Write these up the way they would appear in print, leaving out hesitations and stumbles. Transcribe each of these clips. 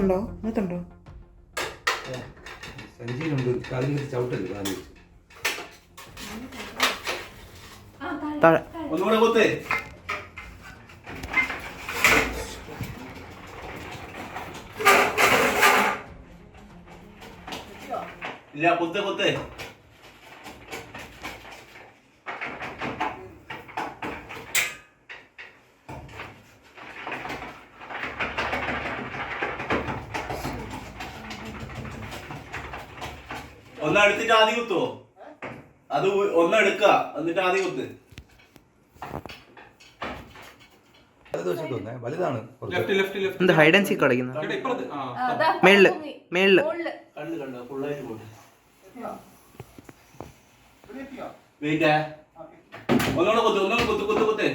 ഉണ്ടോ? അങ്ങനത്തുണ്ടോ? സഞ്ചിയിലുണ്ട്. കാലിൽ ചവിട്ടല്ലേ കാലിൽ. ഒന്നുകൂടെ കൊത്തേ. ഇല്ല, കൊത്തേ കൊത്തേ. ഒന്നെടുത്തിട്ട് ആദ്യം കുത്തുവോ? അത് ഒന്നെടുക്ക എന്നിട്ട് ആദ്യം കുത്ത്. വലുതാണ്. എന്താ ഹൈഡ് ആൻഡ് സീക്ക് കളിക്കുന്നത്? മേളില് മേളില് കണ്ടു കണ്ടു ഫുള്ളായിട്ട് പോട്ടെ. ഒന്നുകൂടെ കുത്ത്, ഒന്നുകൂടെ കുത്ത് കുത്ത് കുത്ത്.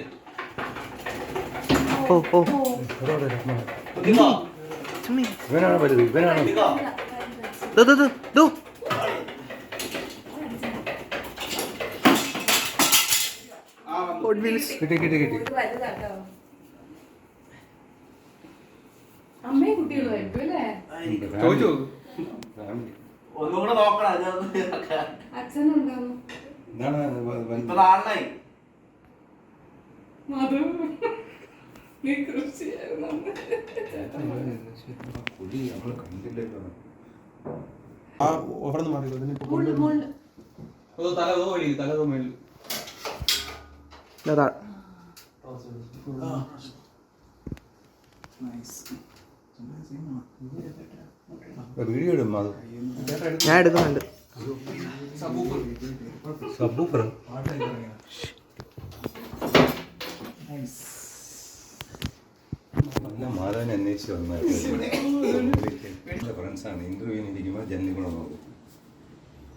ഓ ഓ കുത്തിക്കോ. ഇവനാണ് വലുത്. ഇവനാണ്. കുത്തിക്കോ. ദോ ദോ ദോ ദോ. കിട്ടി കിട്ടി കിട്ടി. അമ്മയും കുട്ടികളുമായിരിക്കും അല്ലേ? ഒന്നുകൂടെ നോക്കണം. അച്ഛനുണ്ടാവും. എന്താണ് ഇപ്പൊ നാളായി. നീ കൃഷിയായിരുന്നു. പുലി നമ്മള് കണ്ടില്ലല്ലോ. വീഡിയോ ഇടും. അത് ഞാൻ എടുക്കുന്നുണ്ട്. സബൂഫർ നല്ല മാധവനെ അന്വേഷിച്ച് വന്ന ഫ്രണ്ട്സാണ്. ഇന്റർവ്യൂവിന് ഇരിക്കുമ്പോൾ ജനലിൽ കൂടെ നോക്കും.